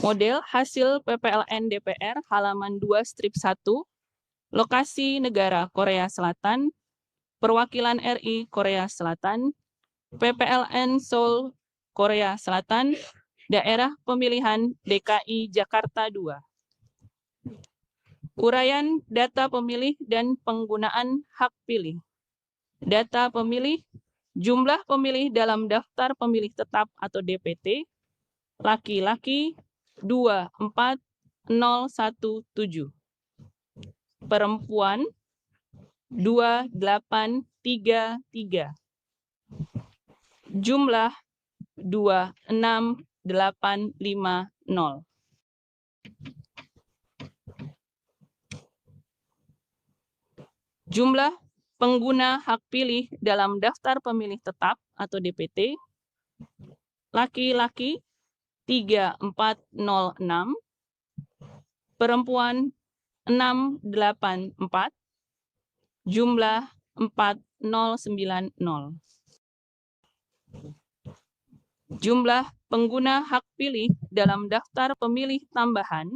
Model hasil PPLN DPR halaman 2 strip 1, lokasi negara Korea Selatan, perwakilan RI Korea Selatan, PPLN Seoul, Korea Selatan, daerah pemilihan DKI Jakarta II. Uraian data pemilih dan penggunaan hak pilih. Data pemilih, jumlah pemilih dalam daftar pemilih tetap atau DPT, laki-laki 24017, perempuan 2833, jumlah 26850. Jumlah pengguna hak pilih dalam daftar pemilih tetap atau DPT, laki-laki 3406, perempuan 684, jumlah 4090. Jumlah pengguna hak pilih dalam daftar pemilih tambahan,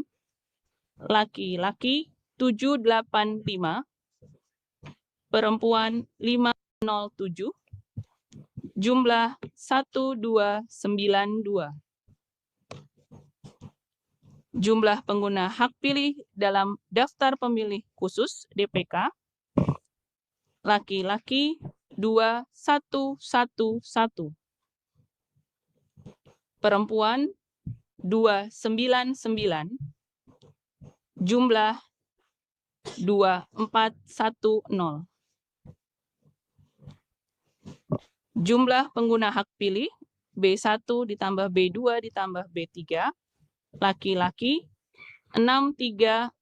laki-laki 785, perempuan 507, jumlah 1292. Jumlah pengguna hak pilih dalam daftar pemilih khusus DPK, laki-laki 2111, perempuan 299, jumlah 2410. Jumlah pengguna hak pilih B1 ditambah B2 ditambah B3, laki-laki 6302,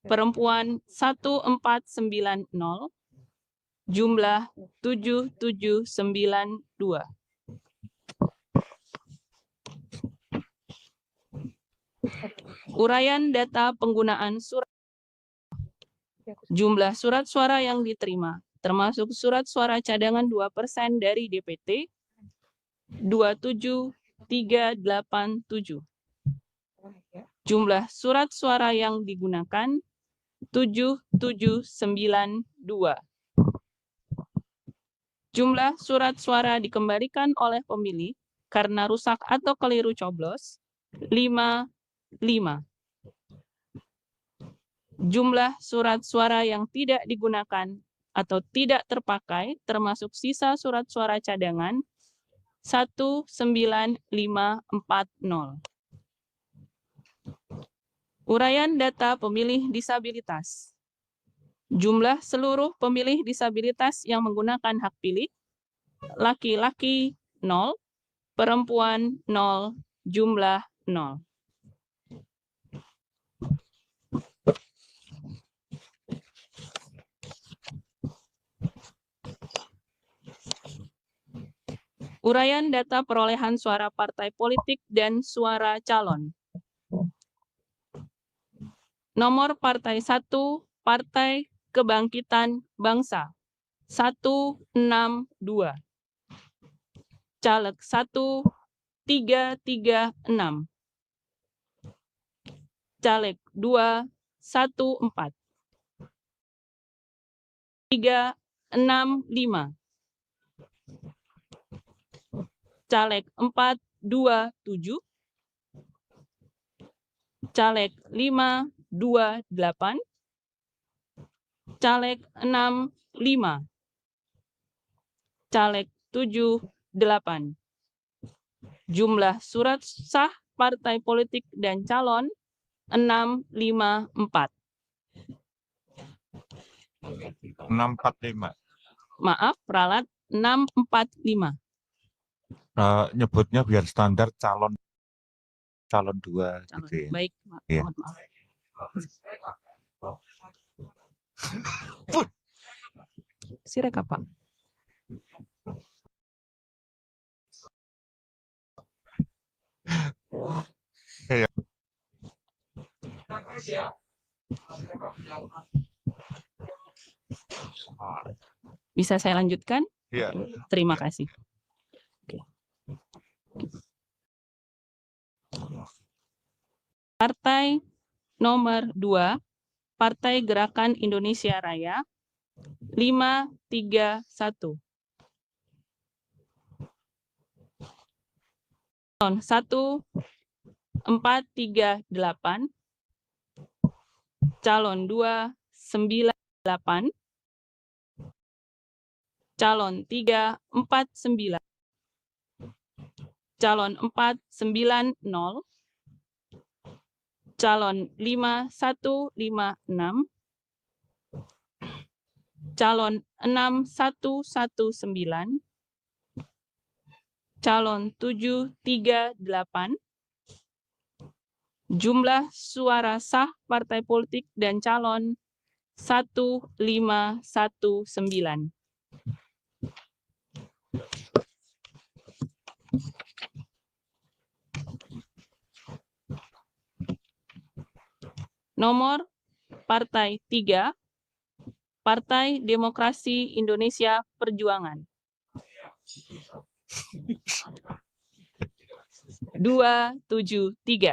perempuan 1490, jumlah 7792. Uraian data penggunaan surat. Jumlah surat suara yang diterima, termasuk surat suara cadangan 2% dari DPT, 27387. Jumlah surat suara yang digunakan, 7792. Jumlah surat suara dikembalikan oleh pemilih karena rusak atau keliru coblos, 55. Jumlah surat suara yang tidak digunakan atau tidak terpakai termasuk sisa surat suara cadangan, 19540. Uraian data pemilih disabilitas. Jumlah seluruh pemilih disabilitas yang menggunakan hak pilih, laki-laki 0, perempuan 0, jumlah 0. Uraian data perolehan suara partai politik dan suara calon. Nomor partai 1, Partai Kebangkitan Bangsa, 162. Caleg 1, 336. Caleg 2, 14. 365. Caleg 4, 27. Caleg 5, 28. Caleg 6, 5. Caleg 7, 8. Jumlah surat sah partai politik dan calon 654. 645. Maaf, ralat 645. Nyebutnya biar standar calon 2 gitu ya. Baik, Iya. mohon maaf. Sirekap, Pak. Iya. Bisa saya lanjutkan? Iya. Terima kasih. Partai nomor 2, Partai Gerakan Indonesia Raya, 531. Calon 1, 438. Calon 2, 98. Calon 3, 49. Calon 4, 90. Calon 5, 156. Calon 6, 119. Calon 7, 38. Jumlah suara sah partai politik dan calon 1519. Nomor Partai 3, Partai Demokrasi Indonesia Perjuangan. 273.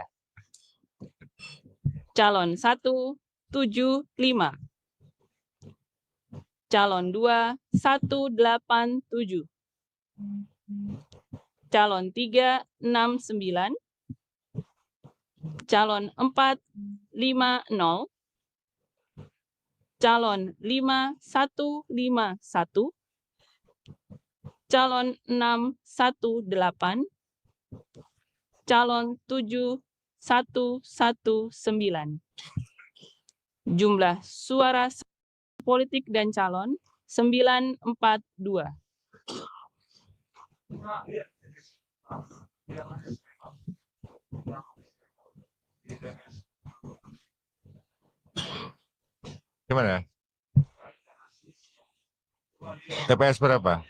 Calon 1, 75. Calon 2, 187. Calon 3, 69. Calon 4, 50. Calon 5, 151. Calon 6, 18. Calon 7, 119. Jumlah suara politik dan calon 942. Gimana? TPS berapa?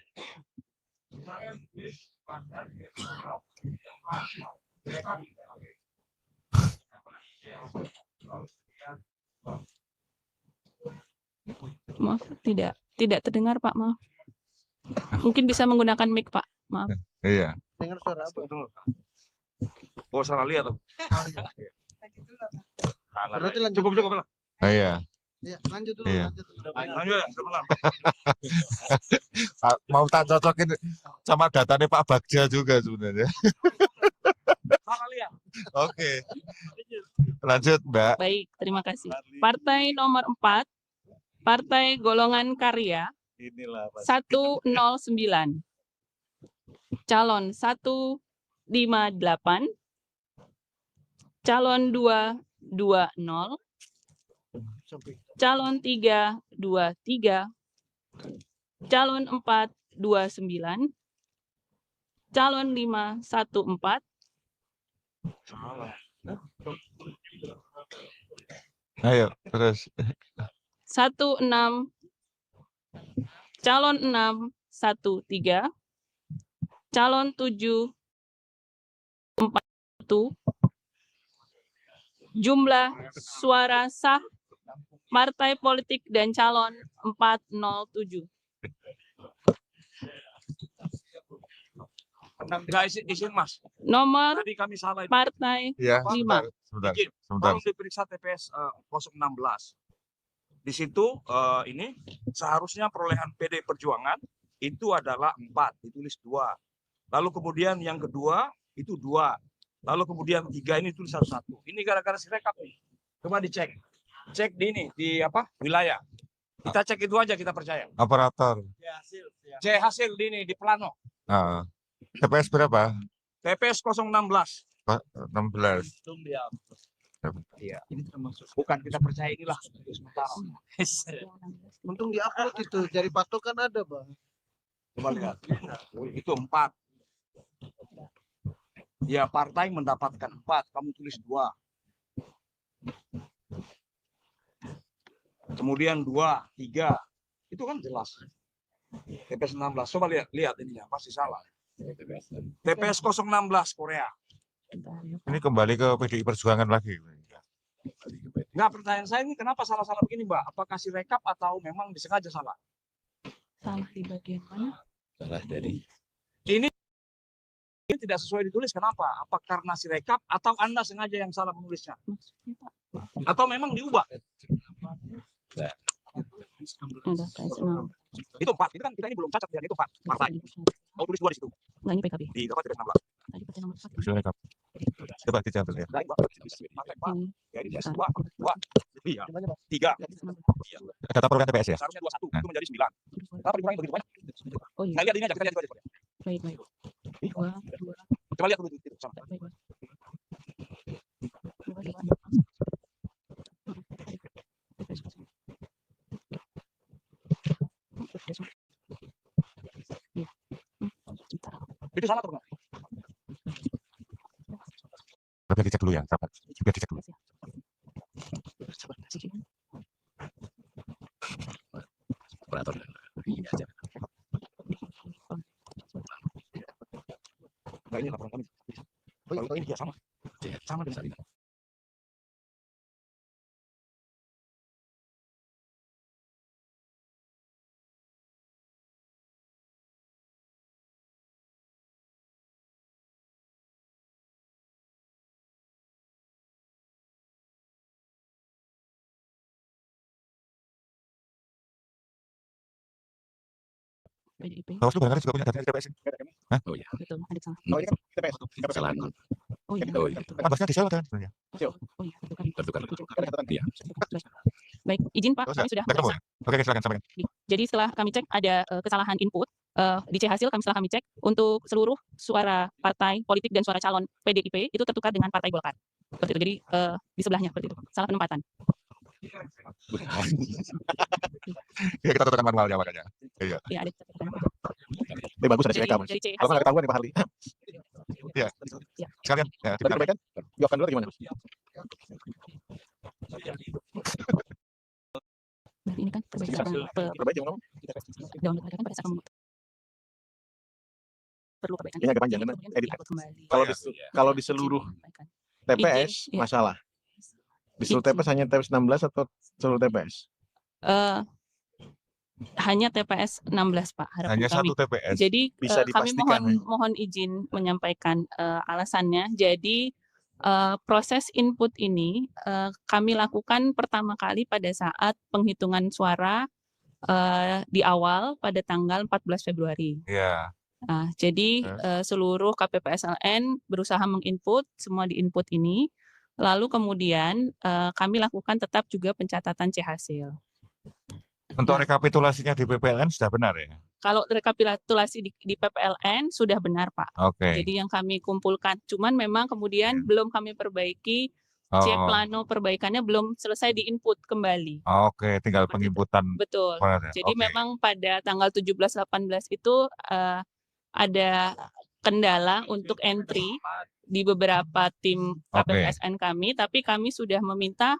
Maaf, tidak terdengar, Pak. Maaf. Mungkin bisa menggunakan mic, Pak. Maaf. Iya. Dengar suara apa? Oh, salah lihat. Berarti lanjut. Cukup lah. Oh, iya. Ya, lanjut dulu. Iya. Lanjut ya, sebentar. Mau tak cocokin sama datanya Pak Bagja juga sebenarnya. Salah lihat. Oke. Lanjut, Mbak. Baik, terima kasih. Partai nomor 4, Partai Golongan Karya, Inilah 109. Calon 158. Calon 2, 20. Calon 3, 23. Calon 4, 29. Calon 5, 14. Ayo, terus. 16. Calon 6, 13. Calon 7, 41. Jumlah suara sah partai politik dan calon 407. Enggak izin Mas. Nomor Tadi kami salah itu. partai Ya, 5. sebentar. Izin. Sebentar. Tolong diperiksa TPS 016. Di situ ini seharusnya perolehan PD Perjuangan itu adalah 4, ditulis 2. Lalu kemudian yang kedua itu 2. Lalu kemudian 3 ini tulis 1. Ini gara-gara si rekap nih. Coba dicek. Cek di ini di apa? Wilayah. Kita cek itu aja, kita percaya. Operator. Cek hasil di ini di Plano. Ah. TPS berapa? TPS 016. 16. Iya. Bukan kita percaya inilah sementara. Untung di-upload itu, jadi patokan ada, Bang. Coba lihat. Itu 4. Ya, partai mendapatkan 4, kamu tulis 2. Kemudian 2, 3. Itu kan jelas. TPS 16. Coba lihat ininya, pasti salah. TPS 016 Korea. Ini kembali ke PDI Perjuangan lagi. Enggak, pertanyaan saya ini kenapa salah-salah begini, Mbak? Apakah si rekap atau memang disengaja salah? Salah di bagian mana? salah dari Ini Ini tidak sesuai ditulis, kenapa? Apa karena Sirekap atau Anda sengaja yang salah menulisnya? Atau memang diubah? Udah, PS6. Itu 4, itu kan kita ini belum cacat ya, itu 4 partai. Mau tulis 2 di situ. Nggak, ini PKB. Di dapat 16. Tadi partai nomor 4. Sudah rekap. Coba dicatat ya. Dari 2, partai 4. Ini. Jadi 2. Iya. 3. Iya. Data perolehan TPS ya. Seharusnya 21, itu menjadi 9. Kenapa dikurangi begitu banyak? Oh iya. Nah, lihat ini aja, kita lihat itu aja. Baik, baik. 2. Coba lihat dulu itu sama. Baik, baik. 2. Itu salah atau benar? Biar dicek dulu ya, sahabat. Biar dicek dulu. Nah, ini laporan kami. Oh, ini ya sama. Sama dengan ini. PDIP. Bawaslu barangkali juga punya data TPS. Hah? Oh iya. Betul, ada kesalahan. Oh, ini kan TPS. Kesalahan Oh iya. Oh iya. betul. Kan bosnya di sel kan sebenarnya. Oh iya, betul kan. tertukar. Iya. Baik, izin Pak, Oh, kami sudah Udah ketemu memeriksa. ya? Oke, silakan sampaikan. Jadi setelah kami cek ada kesalahan input di C hasil setelah kami cek untuk seluruh suara partai politik dan suara calon PDIP itu tertukar dengan Partai Golkar. Seperti itu. Jadi di sebelahnya seperti itu. Salah penempatan. Ya kita tentukan manualnya makanya. Iya. Ya ada catatan. Tapi bagus ada Dari, Sirekap. dari C Kalau nggak hasil. ketahuan nih Pak Harli. Iya. Ya. Sekalian ya, Berarti perbaikan? Diopkan dulu atau gimana? Berarti ini kan perbaikan Perbaiki ngomong. download ada kan pada saat kamu perlu perbaikan. Ini agak panjang, Jadi kan? kemudian Edit. diupload kembali. Kalau di seluruh Disampaikan. TPS Izin, ya. masalah. Di seluruh Izin. TPS hanya TPS 16 atau seluruh TPS? Hanya TPS 16 Pak harapan hanya kami. satu TPS. Jadi Bisa kami dipastikan, mohon izin menyampaikan alasannya. Jadi proses input ini kami lakukan pertama kali pada saat penghitungan suara di awal pada tanggal 14 Februari. Iya. Nah, jadi seluruh KPPSLN berusaha menginput semua di input ini. Lalu kemudian kami lakukan tetap juga pencatatan C hasil. Untuk Nah. rekapitulasinya di PPLN sudah benar ya? Kalau rekapitulasi di PPLN sudah benar Pak. Oke. Jadi yang kami kumpulkan, cuman memang kemudian belum kami perbaiki, Oh, C plano perbaikannya belum selesai diinput kembali. Oke, tinggal Seperti itu. penginputan. Betul. Jadi Oke. memang pada tanggal 17-18 itu ada kendala untuk entry di beberapa tim KPPSN kami, tapi kami sudah meminta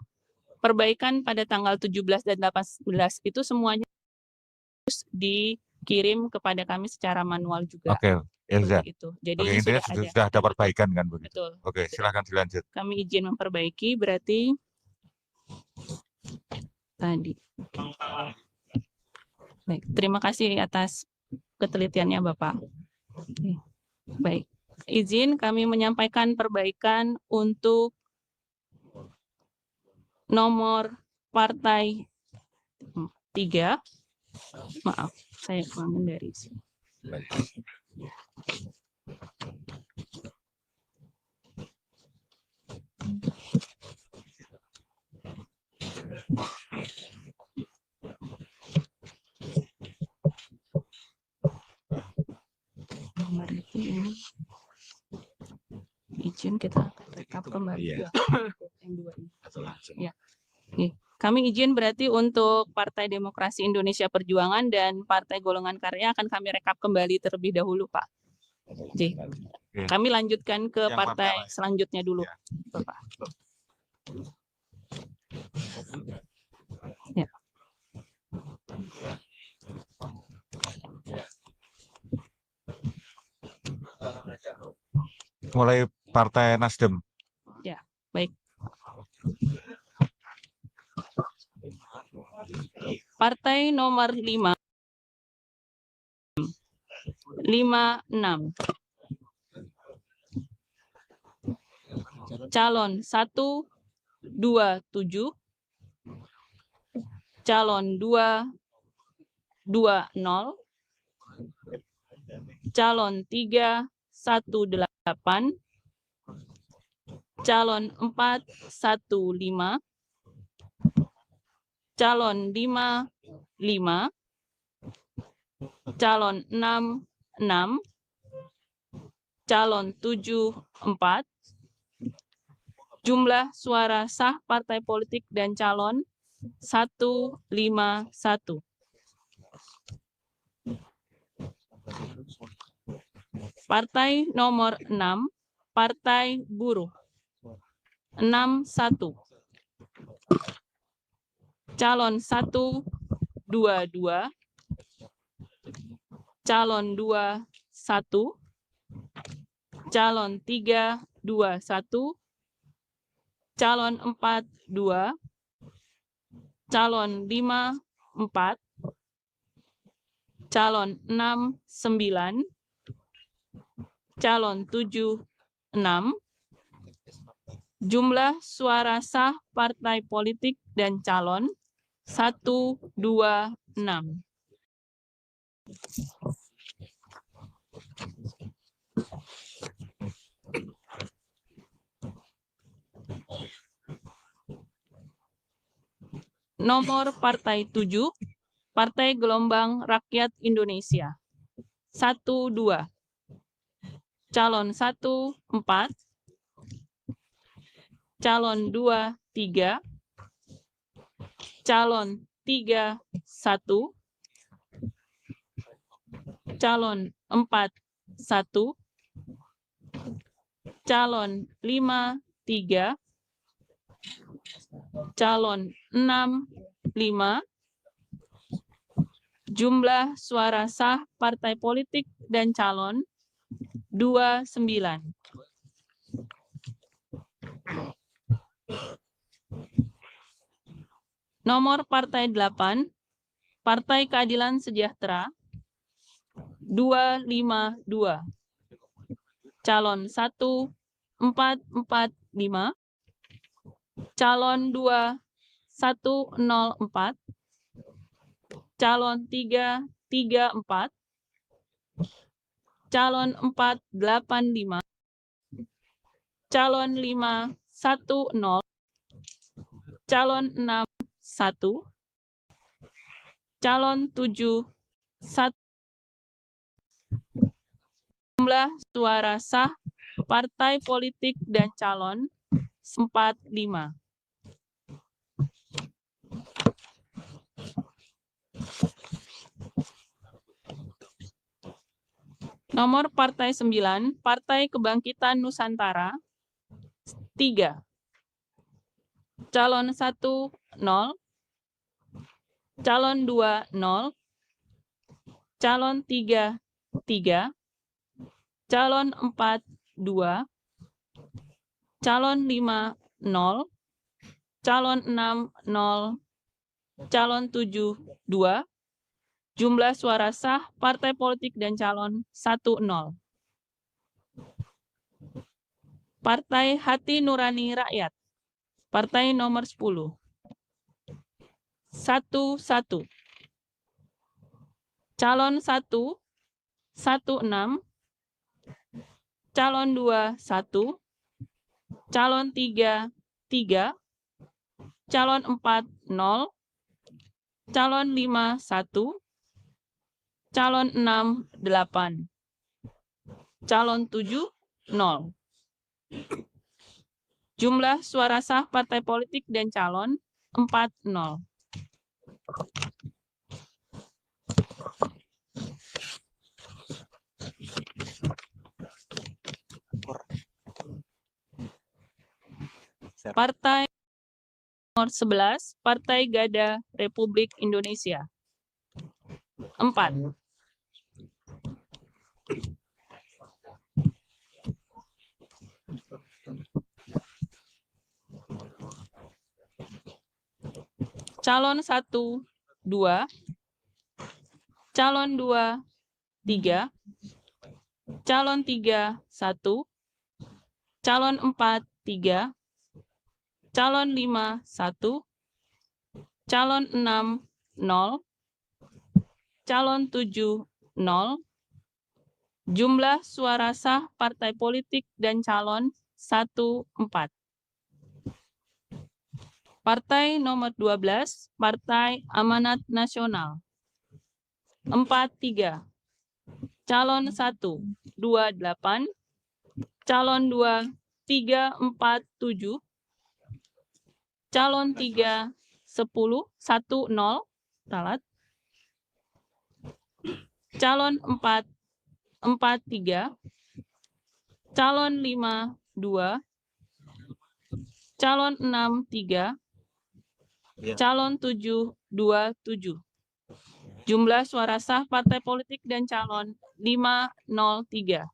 perbaikan pada tanggal 17 dan 18 itu semuanya harus dikirim kepada kami secara manual juga. Oke, Elza. Seperti itu. Jadi Oke, intinya sudah ada perbaikan kan begitu. Betul. Oke, silakan dilanjut. Kami izin memperbaiki berarti tadi. Baik, terima kasih atas ketelitiannya Bapak. Oke. Baik, izin kami menyampaikan perbaikan untuk nomor partai 3. Maaf, saya kurangin dari sini. Nomor itu ini. Izin kita rekap kembali. Iya. Yang 2 ini. Ya. Oke. Kami izin berarti untuk Partai Demokrasi Indonesia Perjuangan dan Partai Golongan Karya akan kami rekap kembali terlebih dahulu, Pak. Oke. Kami lanjutkan ke Yang partai partai lain. selanjutnya dulu, Ya. Bapak. Ya. Mulai Partai Nasdem. Baik. Partai nomor 5. 56. calon 127, calon 220, calon 318, calon 415, calon 55, calon 66, calon 74, jumlah suara sah partai politik dan calon 151. Partai nomor 6, Partai Buruh 61. Calon 122, calon 21, calon 321, calon 42, calon 54, calon 69, calon 76, jumlah suara sah partai politik dan calon 126. Nomor partai 7, Partai Gelombang Rakyat Indonesia 12. Calon 14, calon 23, calon 31, calon 41, calon 53, calon 65, jumlah suara sah partai politik dan calon 29. Nomor partai 8, Partai Keadilan Sejahtera 252. Calon 1, 445, calon 2, 104, calon 3, 34, calon 4, 85, calon 5, 10, calon 6, 1, calon 7, 1. Jumlah suara sah partai politik dan calon 45. Nomor partai 9, Partai Kebangkitan Nusantara 3. Calon 1, 0. Calon 2, 0. Calon 3, 3. Calon 4, 2. Calon 5, 0. Calon 6, 0. Calon 7, 2. Jumlah suara sah partai politik dan calon 10. Partai Hati Nurani Rakyat, Partai nomor 10. 11. Calon 1, 16. Calon 2, 1. Calon 3, 3. Calon 4, 0. Calon 5, 1. Calon 6, 8. Calon 7, 0. Jumlah suara sah partai politik dan calon 40. Partai nomor 11, Partai Gada Republik Indonesia 4. Calon 1, 2. Calon 2, 3. Calon 3, 1. Calon 4, 3, calon 5, 1, calon 6, 0, calon 7, 0, jumlah suara sah partai politik dan calon 1, 4. Partai nomor 12, Partai Amanat Nasional. 4, 3. Calon 1, 2, 8. Calon 2, 3, 4, 7. Calon 3, 10, 1, 0. Ralat. Calon 4, 4, 3. Calon 5, 2. Calon 6, 3. Calon 7, 2, 7. Jumlah suara sah partai politik dan calon 503.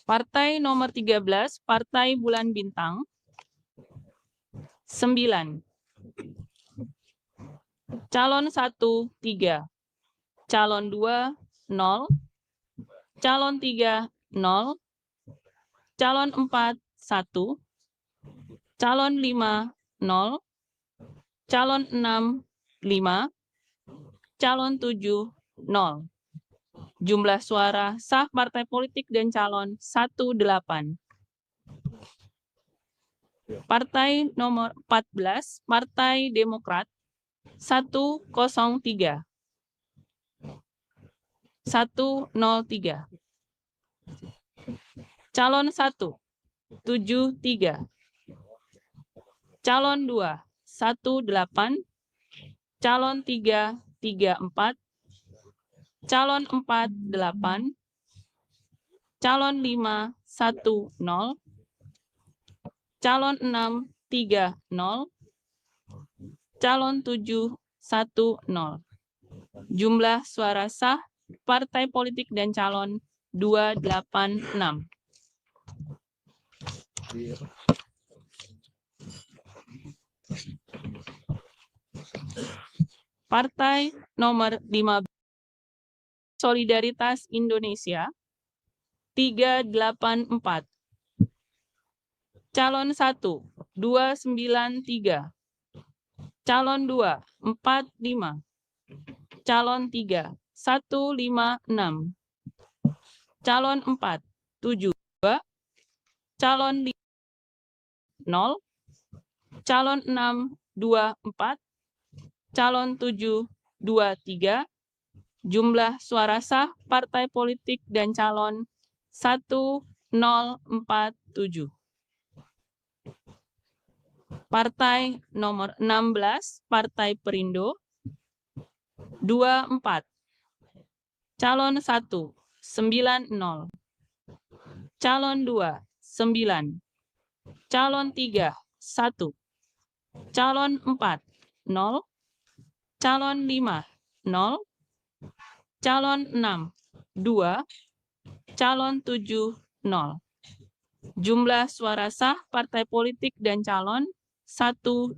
Partai nomor 13, Partai Bulan Bintang. 9. Calon 1, 3. Calon 2, 0. Calon 3, 0. Calon 4, 1. Calon 5, 0. Calon 6, 5. Calon 7, 0. Jumlah suara sah partai politik dan calon 18. Partai nomor 14, Partai Demokrat. 103. 103. Calon 1, 73. Calon 2, 18. Calon 3, 34. Calon 4, 8. Calon 5, 10. Calon 6, 30. Calon 7, 10. Jumlah suara sah partai politik dan calon 286. Partai nomor 15, Solidaritas Indonesia. 384. Calon 1, 293. Calon 2, 45. Calon 3, 156. Calon 4, 72. Calon 5, 0. Calon 6, 24. Calon 7, 23. Jumlah suara sah partai politik dan calon 1047. Partai nomor 16, Partai Perindo. 24. Calon 1, 90. Calon 2, 9. Calon 3, 1. Calon 4, 0. Calon 5, 0. Calon 6, 2. Calon 7, 0. Jumlah suara sah partai politik dan calon 126.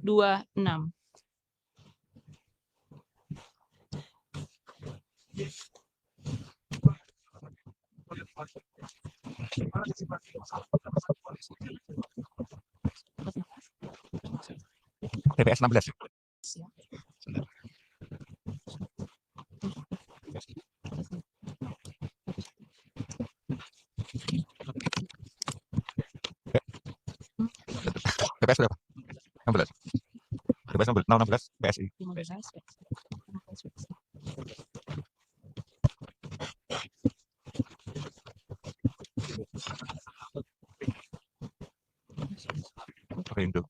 TPS 16. TPS berapa? 16. TPS 16 PSI. 15. Perindo.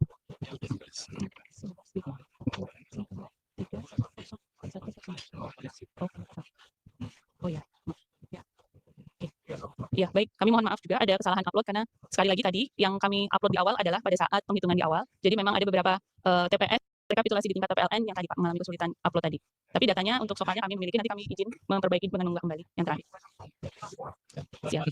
Oh ya. Ya, baik. Kami mohon maaf juga ada kesalahan upload karena sekali lagi tadi yang kami upload di awal adalah pada saat penghitungan di awal. Jadi memang ada beberapa TPS rekapitulasi di tingkat TPLN yang tadi Pak mengalami kesulitan upload tadi. Tapi datanya untuk soalnya kami memiliki, nanti kami izin memperbaiki dengan mengunggah kembali yang terakhir. Siap.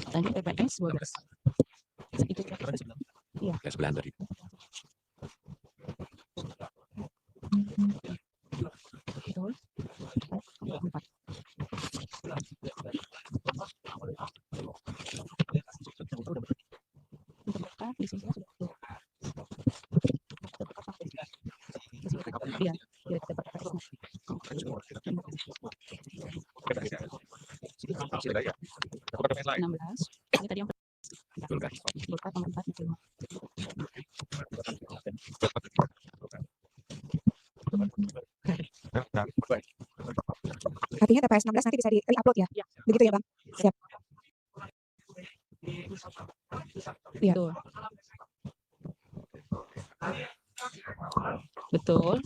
Tadi TPS 12. Itu iya. Sebelah tadi. Iya, iya, kita pakai TPS. Sudah ya. Atau TPS lain? 16. Ini tadi yang Golkar nomor 4 masih lima. Artinya TPS 16 nanti bisa di-upload ya? Ya. Begitu ya, Bang? Siap. Iya. Betul. Betul.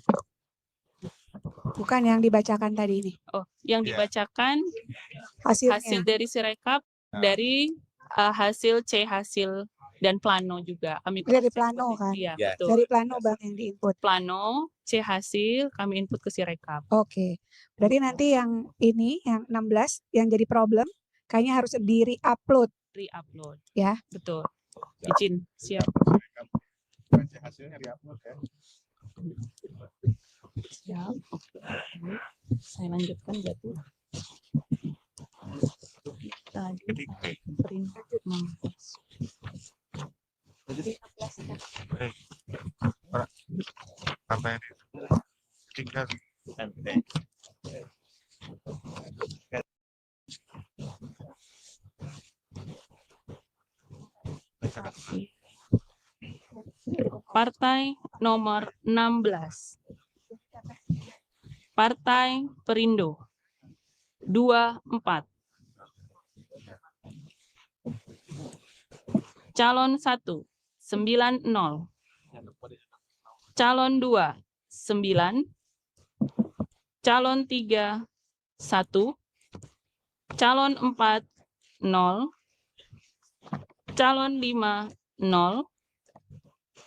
Bukan yang dibacakan tadi ini. Oh, yang Iya. dibacakan Hasilnya. hasil dari Sirekap, Nah. dari hasil C hasil dan plano juga. Kami Dari plano kan? Iya, Iya. betul. Dari plano Bang yang di-input. Plano, C hasil, kami input ke Sirekap. Oke. Berarti nanti yang ini, yang 16, yang jadi problem, kayaknya harus di-upload. Re-upload. Ya. Betul. Izin, siap. Hasilnya di-upload ya. Siap. Saya lanjutkan berarti. Tadi perintah 16. Partai ini tinggal Partai nomor 16. Partai Perindo. 24. Calon 1, 90. Calon 2, 9. Calon 3, 1. Calon 4, 0. Calon 5, 0.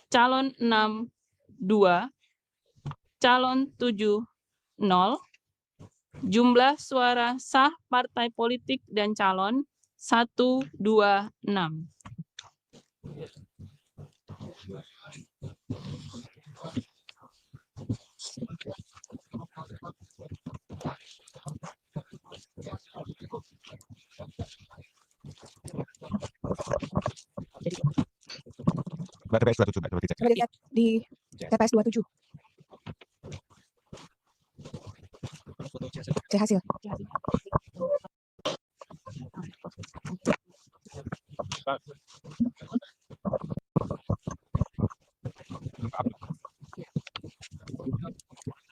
Calon 6, 2. Calon 7, 0. Jumlah suara sah partai politik dan calon 126. TPS 27 Mbak, coba dicek. Coba dilihat di TPS 27. C hasil.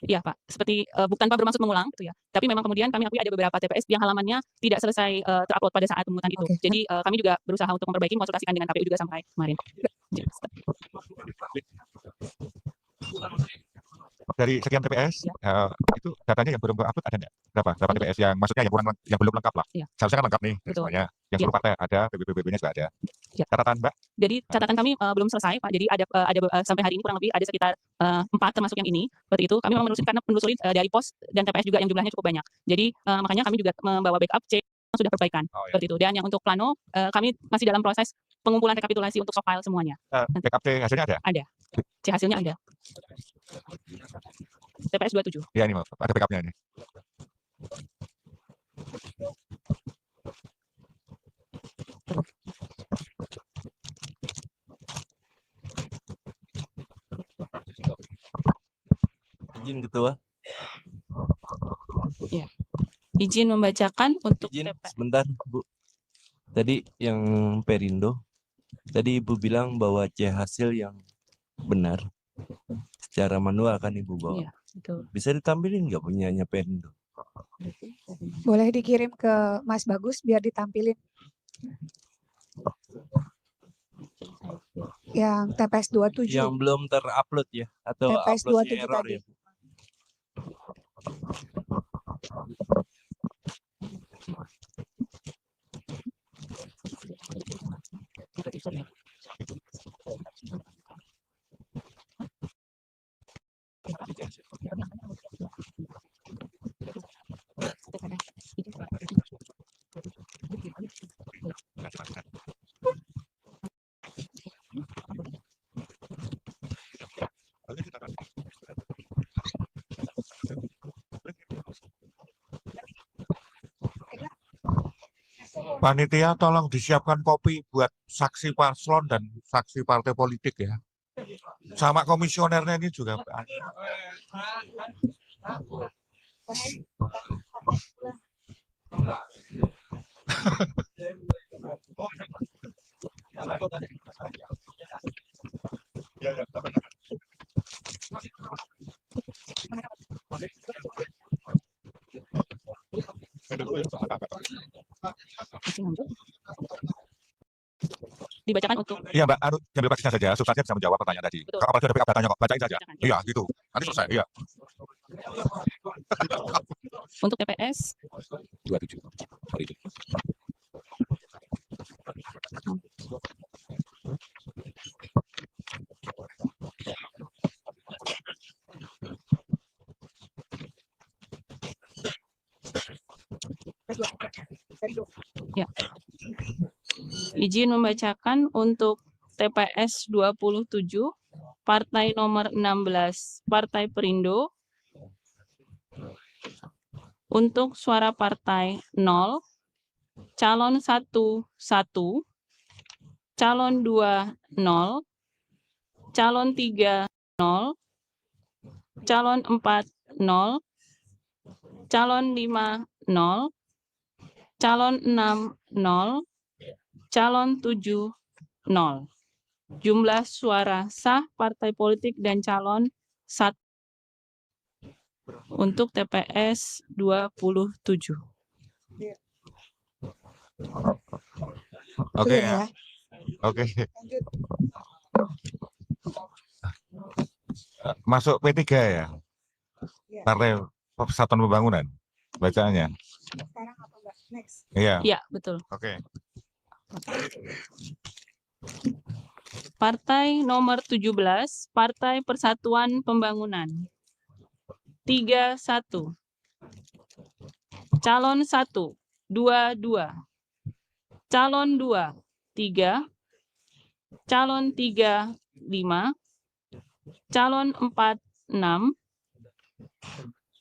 Iya Pak, seperti bukan Pak bermaksud mengulang gitu ya. Tapi memang kemudian kami akui ada beberapa TPS yang halamannya tidak selesai terupload pada saat pemungutan itu. Oke. Jadi kami juga berusaha untuk memperbaiki, konsultasikan dengan KPU juga sampai kemarin. Dari sekian TPS, Ya. itu datanya yang belum upload ada nggak? Berapa TPS yang maksudnya yang kurang, yang belum lengkap lah? Iya. Seharusnya kan lengkap nih Betul. semuanya. Yang Iya. seluruh partai ada, PBB-nya juga ada. Iya. Catatan Mbak? Jadi catatan kami belum selesai Pak. Jadi ada sampai hari ini kurang lebih ada sekitar 4 termasuk yang ini. Seperti itu. Kami memang menelusuri dari pos dan TPS juga yang jumlahnya cukup banyak. Jadi makanya kami juga membawa backup C yang sudah perbaikan. Oh, ya. Seperti itu. Dan yang untuk plano kami masih dalam proses pengumpulan rekapitulasi untuk soft file semuanya. Backup C hasilnya ada? Ada. C hasilnya ada. TPS 27. Ya ini ada backupnya ini. Izin Ketua, Izin membacakan untuk izin TPS. sebentar Bu. Tadi yang Perindo, tadi Ibu bilang bahwa C hasil yang benar secara manual kan Ibu bawa. Iya, betul. Bisa ditampilin nggak punyanya Perindo? Boleh dikirim ke Mas Bagus biar ditampilin. Yang TPS 27. Yang belum terupload ya, atau TPS uploadnya 27 error tadi. ya? Panitia tolong disiapkan kopi buat saksi paslon dan saksi partai politik ya. Sama komisionernya ini juga. Dibacakan untuk Iya Mbak, jambil praktisnya saja, substansinya bisa menjawab pertanyaan tadi. Betul. Kalau apalagi ada backup datanya kok, bacain saja. Bacakan. Iya gitu, nanti selesai. Iya. untuk TPS 27. Sorry. izin membacakan untuk TPS 27 partai nomor 16 Partai Perindo untuk suara partai 0, calon 1 1, calon 2 0, calon 3 0, calon 4 0, calon 5 0, calon 6 0, calon 7 0. Jumlah suara sah partai politik dan calon 1 untuk TPS 27. Oke Clear ya. ya. Oke. Lanjut. Masuk P3 ya? Iya. Partai Persatuan Pembangunan. Bacaannya. Sekarang apa Mbak? Next. Iya. Ya, betul. Oke. Partai nomor 17, Partai Persatuan Pembangunan. 31. Calon 1, 2 2. Calon 2, 3. Calon 3, 5. Calon 4, 6.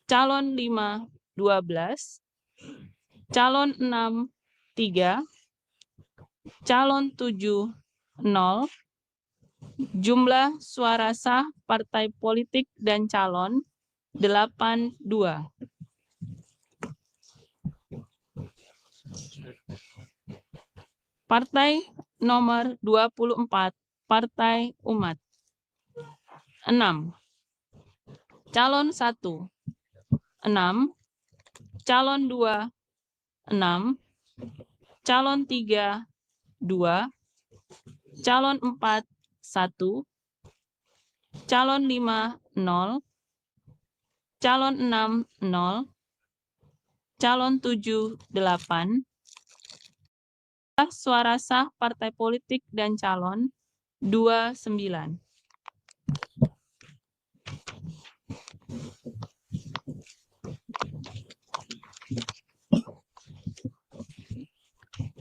Calon 5, 12. Calon 6, 3. Calon 7, 0. Jumlah suara sah partai politik dan calon 82. Partai nomor 24, Partai Umat. 6. Calon 1, 6. Calon 2, 6. Calon 3, 2. Calon 4, 1. Calon 5, 0. Calon 6, 0. Calon 7, 8. Suara sah partai politik dan calon 29.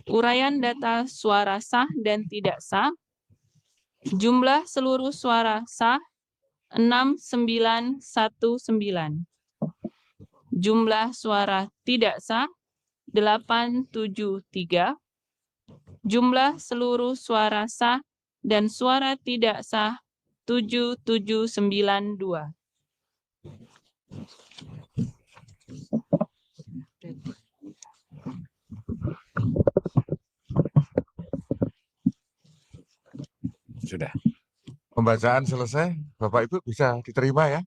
Uraian data suara sah dan tidak sah. Jumlah seluruh suara sah 6919. Jumlah suara tidak sah 873. Jumlah seluruh suara sah dan suara tidak sah 7792. Sudah. Pembacaan selesai. Bapak Ibu bisa diterima ya.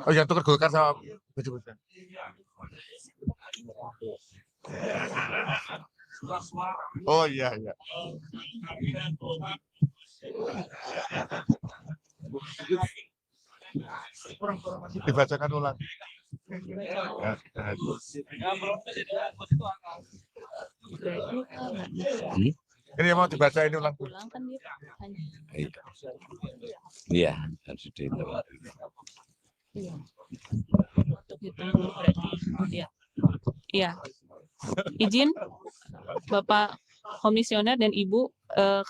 Oh yang tukar Golkar sama baju-baju. Oh iya iya. Dibacakan ulang. Ini mau dibacain ulang. Ulang kan dia hanya. Iya, harus dihitung. Iya. Untuk hitung dulu berarti. Iya. Iya. Izin Bapak Komisioner dan Ibu,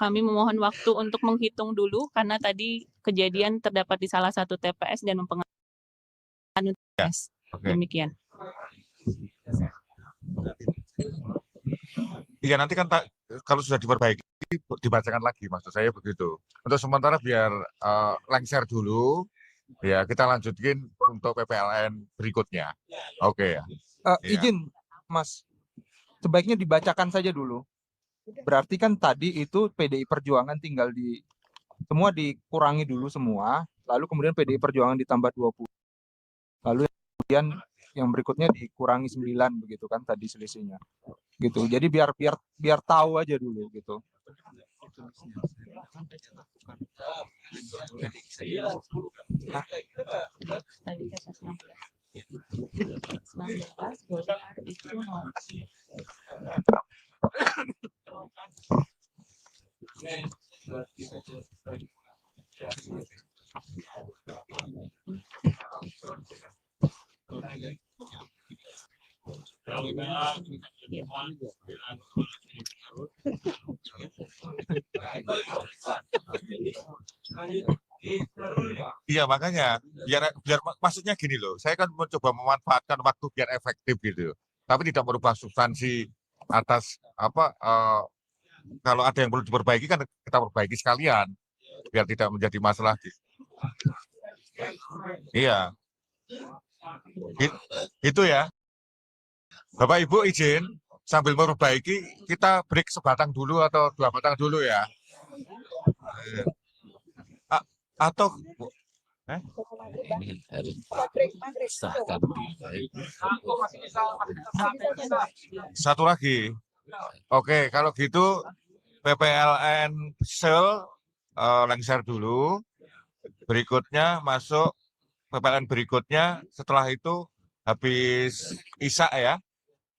kami memohon waktu untuk menghitung dulu karena tadi kejadian terdapat di salah satu TPS dan mempengaruhi TPS. Oke. Demikian. Iya nanti kan kalau sudah diperbaiki dibacakan lagi, maksud saya begitu. Untuk sementara biar lengser dulu, ya kita lanjutin untuk PPLN berikutnya. Oke ya. Iya. Izin, Mas, sebaiknya dibacakan saja dulu. Berarti kan tadi itu PDI Perjuangan tinggal semua dikurangi dulu semua, lalu kemudian PDI Perjuangan ditambah 20. Lalu kemudian yang berikutnya dikurangi 9 begitu kan tadi selisihnya. Gitu. Jadi biar tahu aja dulu gitu. Iya makanya biar maksudnya gini loh, saya kan mencoba memanfaatkan waktu biar efektif gitu, tapi tidak merubah substansi atas kalau ada yang perlu diperbaiki kan kita perbaiki sekalian biar tidak menjadi masalah. Iya, itu ya. Bapak Ibu izin sambil memperbaiki kita break sebatang dulu atau 2 batang dulu ya. Atau satu lagi. Oke, kalau gitu PPLN sel lengser dulu. Berikutnya masuk PPLN berikutnya. Setelah itu habis Isak ya.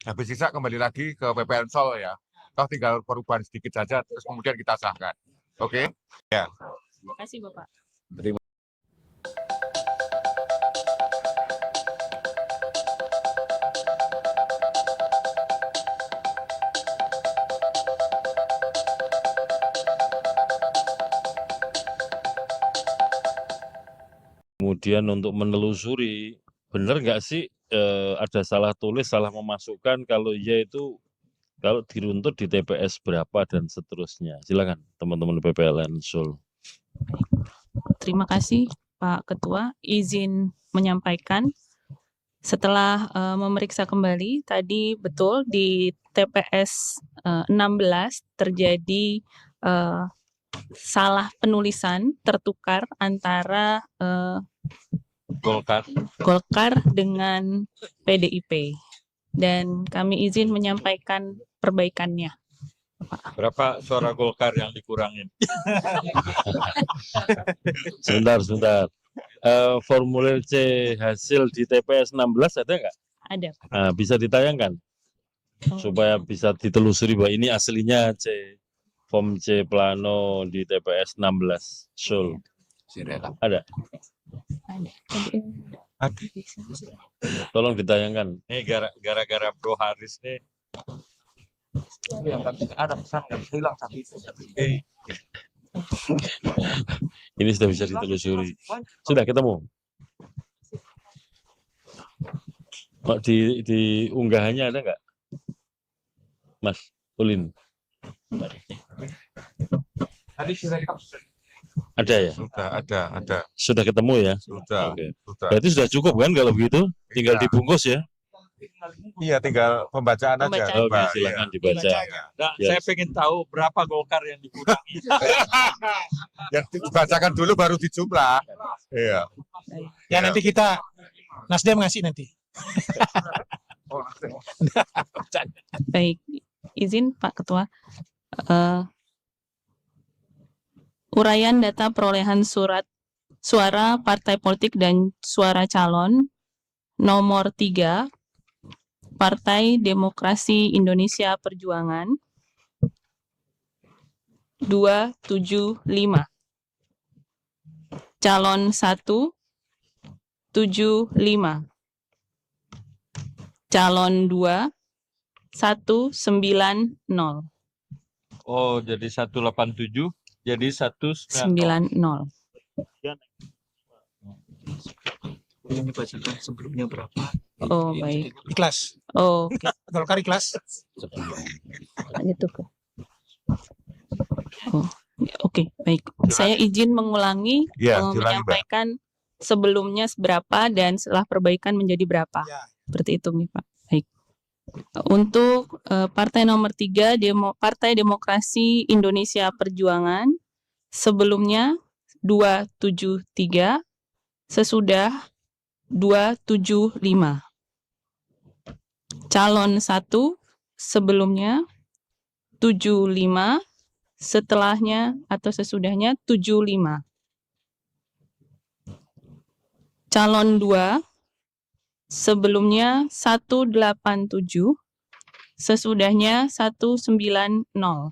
Habis Isak kembali lagi ke PPLN Sol ya. Toh tinggal perubahan sedikit saja terus kemudian kita sahkan. Oke? Ya. Terima kasih Bapak. Kemudian untuk menelusuri, benar nggak sih ada salah tulis, salah memasukkan, kalau iya itu kalau diruntut di TPS berapa dan seterusnya. Silakan teman-teman PPLN Sul. Terima kasih Pak Ketua. Izin menyampaikan setelah memeriksa kembali tadi betul di TPS 16 terjadi salah penulisan tertukar antara Golkar dengan PDIP dan kami izin menyampaikan perbaikannya. Berapa suara Golkar yang dikurangin? Sebentar. Formulir C hasil di TPS 16 ada nggak? Ada. Bisa ditayangkan supaya bisa ditelusuri bahwa ini aslinya C. Form C plano di TPS 16 Sul. Ada? Ada. Tolong ditayangkan. Nih gara-gara Bro Haris nih. Ada pesan yang hilang satu. Ini sudah bisa ditelusuri. Sudah ketemu. Di unggahannya ada nggak? Mas Ulin. Tadi sudah Ada ya? Ada. Sudah ketemu ya? Sudah. Oke. Berarti sudah cukup kan kalau begitu? Tinggal Iya. dibungkus ya? Iya, tinggal pembacaan aja. Pembacaan. Oke, silakan dibaca. Nah, Ya. saya pengen tahu berapa Golkar yang dikurangi. Yang dibacakan dulu baru dijumlah. Iya. Ya nanti kita Nasdem ngasih nanti. Baik, izin Pak Ketua. Uraian data perolehan suara partai politik dan suara calon nomor 3 Partai Demokrasi Indonesia Perjuangan 275. Calon 1 75. Calon 2 190. Oh, jadi 187, jadi 90. Yang dibacakan sebelumnya berapa? Oh, baik. Ikhlas. Oh, oke. Golkar ikhlas. Gitu. Oh, oke, baik. Saya izin mengulangi, Ya, diulangi, Mbak. menyampaikan sebelumnya berapa dan setelah perbaikan menjadi berapa. Ya. Seperti itu nih, Pak. Baik. Untuk partai nomor 3, Partai Demokrasi Indonesia Perjuangan, sebelumnya 273, sesudah 275. Calon 1 sebelumnya 75, setelahnya atau sesudahnya 75. Calon 2 sebelumnya 187, sesudahnya 190. 6.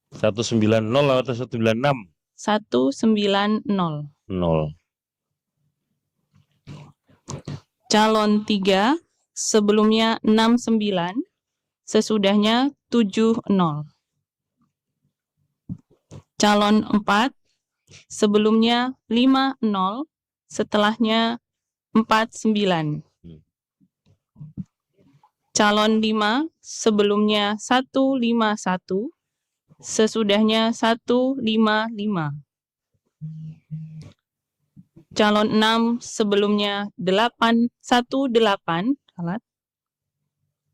190 atau 196? 190. 0. Calon 3 sebelumnya 69, sesudahnya 70. Calon 4 sebelumnya 50, setelahnya 49. Calon 5 sebelumnya 151, sesudahnya 155. Calon 6 sebelumnya 18,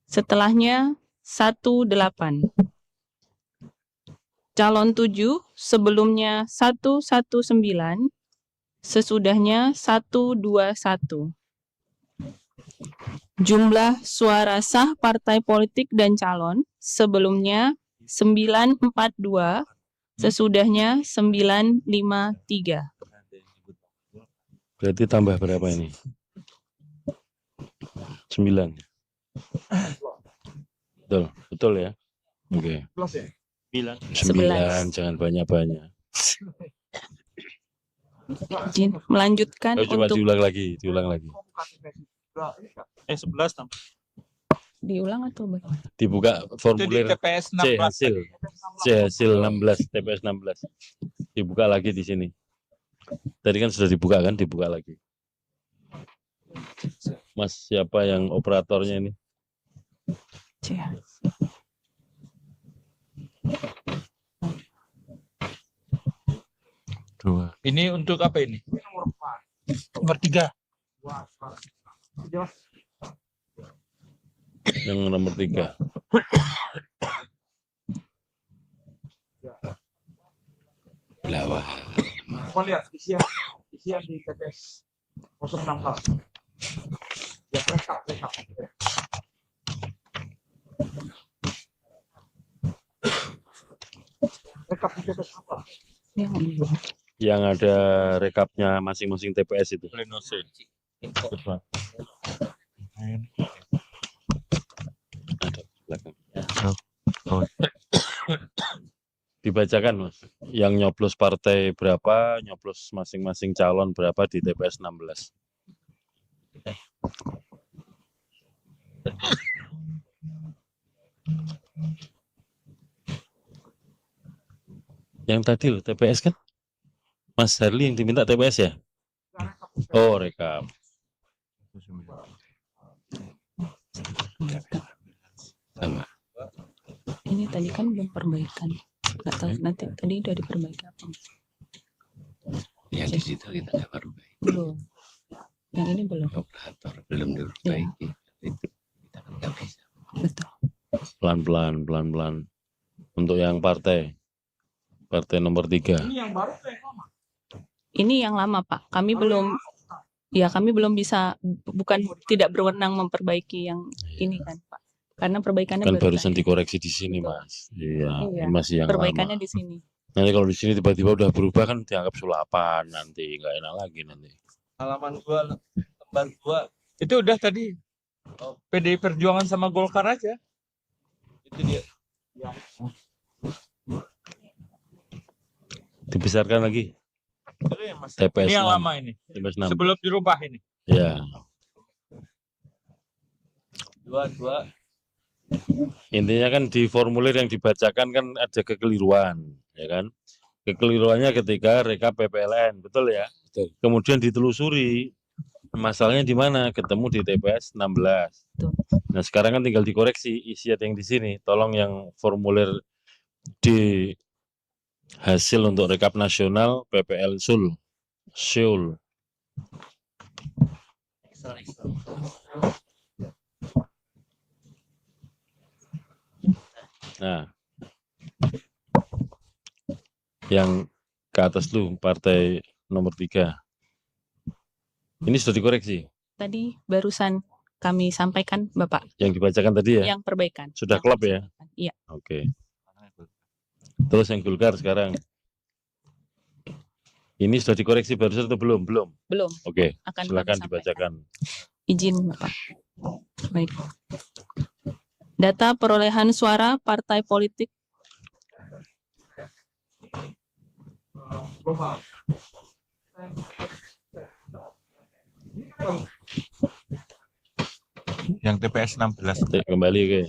setelahnya 18. Calon 7 sebelumnya 119, sesudahnya 121. Jumlah suara sah partai politik dan calon sebelumnya 942, sesudahnya 953. Berarti tambah berapa ini? 9. Betul ya? Oke. 9, jangan banyak-banyak. Izin melanjutkan Coba untuk diulang lagi. 11 tambah. diulang atau bagaimana? Dibuka formulir TPS C hasil 16, TPS 16. Dibuka lagi di sini. Tadi kan sudah dibuka kan? Dibuka lagi. Mas, siapa yang operatornya ini? Dua. Ini untuk apa ini? Nomor 3. Yang nomor 3. Bawah. Mau lihat isian di TPS 016. Ya, rekap. Rekap di TPS apa? Yang ada rekapnya masing-masing TPS itu. Pleno C. Ada belakang. Dibacakan, Mas. Yang nyoblos partai berapa, nyoblos masing-masing calon berapa di TPS 16. Yang tadi loh, TPS kan? Mas Harli yang diminta TPS ya? Oh, rekap. Sama. Ini tadi kan belum perbaikan. Nggak tahu nanti tadi udah diperbaiki apa? Yang di situ kita nggak perbaiki. Belum. Yang ini belum. Operator belum diperbaiki. Itu kita kan nggak bisa. Betul. Pelan-pelan. Untuk yang partai nomor 3. Ini yang baru tuh yang lama. Ini yang lama, Pak. Kami belum bisa, bukan tidak berwenang memperbaiki yang ini kan, Pak. Karena perbaikannya Kan baru barusan terakhir. dikoreksi di sini, Betul. Mas. Iya, Iya, ini masih yang Perbaikannya lama. di sini. Nanti kalau di sini tiba-tiba udah berubah kan dianggap sulapan nanti, nggak enak lagi nanti. Halaman 2, lembar 2. Itu udah tadi. PDI Perjuangan sama Golkar aja. Itu dia. Dibesarkan lagi. TPS Ini yang 6. lama ini. TPS 6. Sebelum dirubah ini. Ya, 2. intinya kan di formulir yang dibacakan kan ada kekeliruan, ya kan? Kekeliruannya ketika rekap PPLN, betul ya? Betul. Kemudian ditelusuri masalahnya di mana? Ketemu di TPS 16. Betul. Nah, sekarang kan tinggal dikoreksi isi yang di sini. Tolong yang formulir D. Hasil untuk rekap nasional PPL Seoul. Nah, yang ke atas tuh partai nomor 3. Ini sudah dikoreksi. Tadi barusan kami sampaikan Bapak, Yang dibacakan tadi ya? yang perbaikan. Sudah Yang klop kami ya? sampaikan. Iya, Oke. Terus yang Golkar sekarang. Ini sudah dikoreksi barusan atau belum? Belum. belum. Oke, Akan kami silakan sampaikan. dibacakan. Izin Bapak. Baik. Data perolehan suara partai politik Yang TPS 16. Kembali ke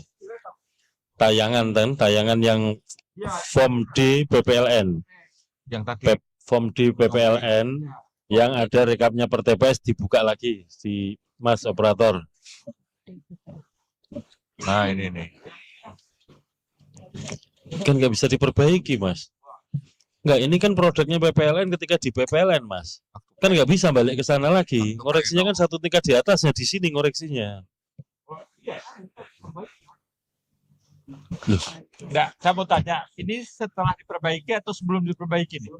tayangan yang form D PPLN. Yang tadi Form D PPLN yang ada rekapnya per TPS dibuka lagi si Mas Operator. nah ini nih. Kan nggak bisa diperbaiki, Mas. Nggak, ini kan produknya PPLN ketika di PPLN, Mas. Kan nggak bisa balik ke sana lagi. Koreksinya kan satu tingkat di atasnya, di sini koreksinya. Loh, Enggak, saya mau tanya, ini setelah diperbaiki atau sebelum diperbaiki nih?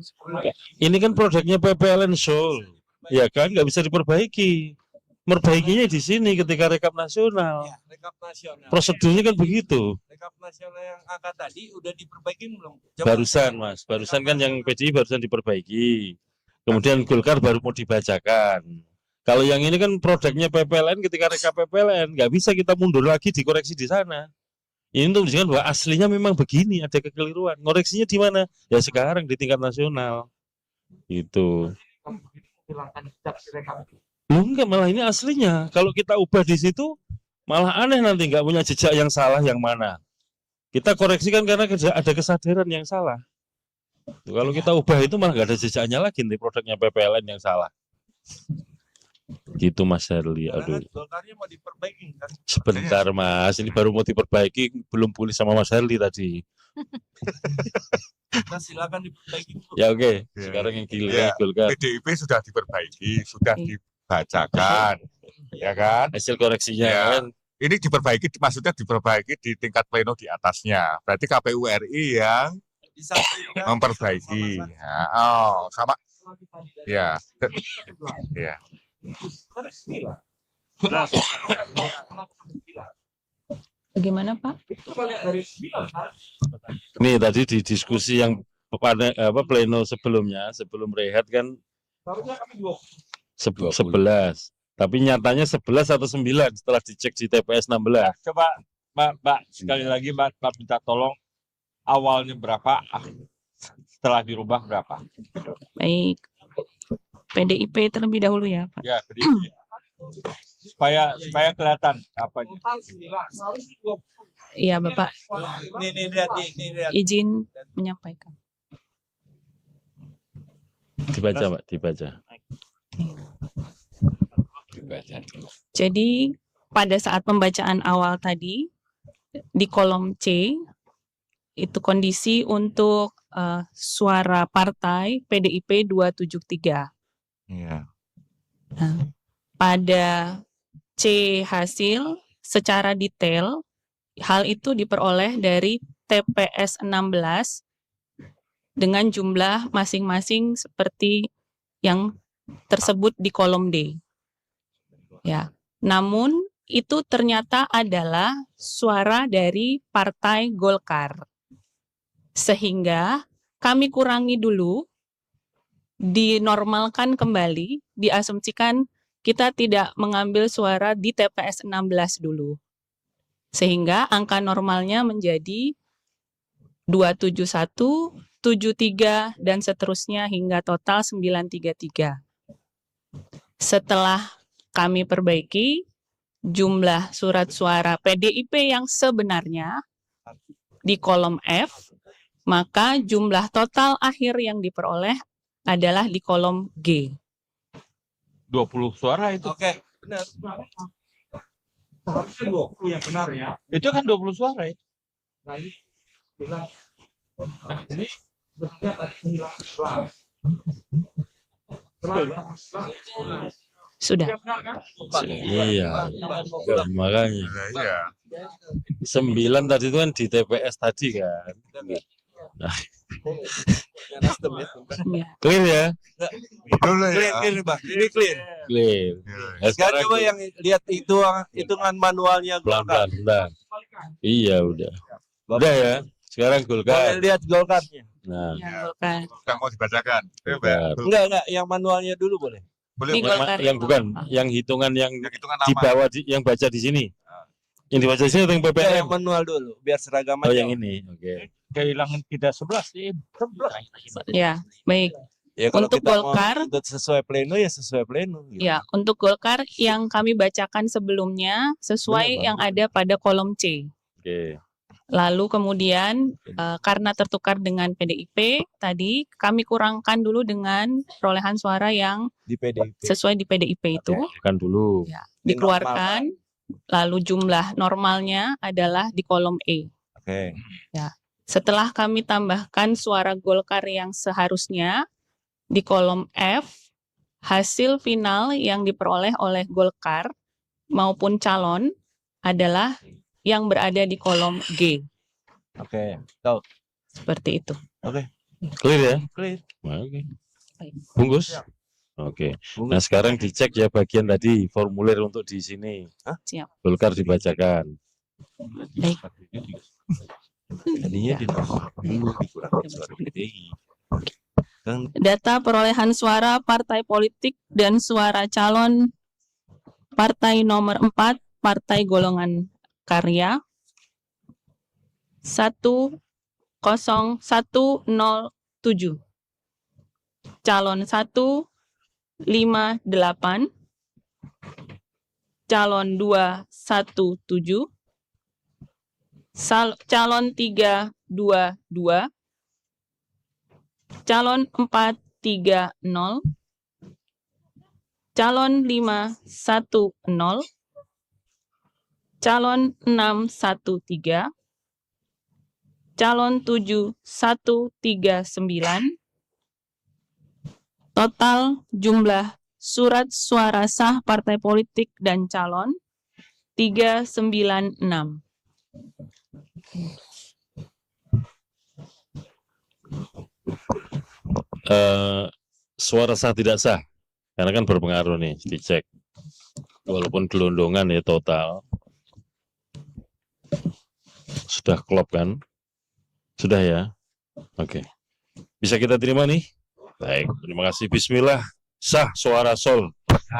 ini kan produknya PPLN Seoul. Ya kan, nggak bisa diperbaiki. Merbaikinya di sini ketika rekap nasional. Rekap nasional. Prosedurnya kan begitu. Rekap nasional yang angka tadi udah diperbaiki belum? Barusan, Mas. Barusan kan yang PDI barusan diperbaiki. Kemudian Golkar baru mau dibacakan. Kalau yang ini kan produknya PPLN ketika rekap PPLN, nggak bisa kita mundur lagi dikoreksi di sana. Ini untuk menunjukkan bahwa aslinya memang begini, ada kekeliruan. Ngoreksinya di mana? Ya sekarang di tingkat nasional. Itu. Loh enggak, malah ini aslinya. Kalau kita ubah di situ, malah aneh nanti nggak punya jejak yang salah yang mana. Kita koreksikan karena ada kesadaran yang salah. Tuh, kalau kita ubah itu malah nggak ada jejaknya lagi nih produknya PPLN yang salah. Gitu Mas Herli. Aduh. Golkarnya mau diperbaiki kan? Sebentar Mas, ini baru mau diperbaiki, belum pulih sama Mas Herli tadi. Nah, silakan diperbaiki. Ya oke, Ya. sekarang yang Ya, Golkar. PDIP sudah diperbaiki, sudah Oke. dibacakan, ya kan? Hasil koreksinya Ya. kan. Ini diperbaiki, maksudnya diperbaiki di tingkat pleno di atasnya. Berarti KPU RI yang memperbaiki. Ya, oh, sama. Ya, ya. bagaimana Pak? Nih tadi di diskusi yang pleno sebelumnya, sebelum rehat kan 11. Tapi nyatanya 11 atau 9 setelah dicek di TPS 16. Coba Mbak, sekali lagi Mbak minta tolong awalnya berapa, setelah dirubah berapa? Baik. PDIP terlebih dahulu ya Pak. Ya, PDIP. supaya kelihatan apa. Iya Bapak, Ini lihat, ini lihat. izin menyampaikan. Dibaca Pak, dibaca. Jadi pada saat pembacaan awal tadi di kolom C itu kondisi untuk suara partai PDIP 273. Iya. Nah, pada C hasil secara detail hal itu diperoleh dari TPS 16 dengan jumlah masing-masing seperti yang tersebut di kolom D. Ya. Namun itu ternyata adalah suara dari Partai Golkar. Sehingga kami kurangi dulu, dinormalkan kembali, diasumsikan kita tidak mengambil suara di TPS 16 dulu. Sehingga angka normalnya menjadi 271, 73, dan seterusnya hingga total 933. Setelah kami perbaiki jumlah surat suara PDIP yang sebenarnya di kolom F, maka jumlah total akhir yang diperoleh adalah di kolom G. 20 suara itu. Oke, benar. Harusnya 20 yang benar ya. Itu kan 20 suara ya. Ini sebenarnya tadi hilang sebelah. Sudah. Iya, makanya. Iya. 9 tadi itu kan di TPS tadi kan. Nah, Ya. clear ya? Betul ya. Clear, Bang. Ini clear. Clear. Nah, Sekarang sekarang coba yang lihat hitungan manualnya pelan-pelan, bentar. Iya, udah. Udah ya. Sekarang Boleh Golkar. lihat Golkarnya. Nah, Yang Golkar. Nggak mau dibacakan. Golkar. Enggak, yang manualnya dulu boleh. Boleh, Ini boleh. Golkar Yang bukan, yang hitungan yang Yang hitungan di lama. bawah yang baca di sini. Yang dibaca di sini atau yang Enggak, PPM? yang manual dulu, biar seragam Oh, aja. yang ini. Oke. Kehilangan kita 11 sih. Ya, baik. Ya, kalau Untuk kita mau Golkar, ikut sesuai pleno ya sesuai pleno. gitu. ya, untuk Golkar yang kami bacakan sebelumnya sesuai Benar, Bang. yang ada pada kolom C. Oke. Lalu kemudian karena tertukar dengan PDIP tadi kami kurangkan dulu dengan perolehan suara yang Di PDIP. sesuai di PDIP itu Kan dulu. ya, dikeluarkan. Lalu jumlah normalnya adalah di kolom E. Oke. Setelah kami tambahkan suara Golkar yang seharusnya di kolom F, hasil final yang diperoleh oleh Golkar maupun calon adalah yang berada di kolom G. Oke. Seperti itu. Clear ya? Clear. Oke. Baik. Bungkus? Oke. Nah, sekarang dicek ya bagian tadi formulir untuk di sini. Siap. Golkar dibacakan. Baik. Tadinya di dulu dikurangin suara PDI. Kan Data perolehan suara partai politik dan suara calon partai nomor 4, partai golongan karya 10107. Calon 158. Calon 217. Calon 322. Calon 430. Calon 510. Calon 613. Calon 7139. Total jumlah surat suara sah partai politik dan calon 396. Suara sah tidak sah. Karena kan berpengaruh nih, dicek. Walaupun gelondongan ya total. Sudah klop kan? Sudah ya? Oke. Bisa kita terima nih? Baik, terima kasih. Bismillah. Sah suara sol.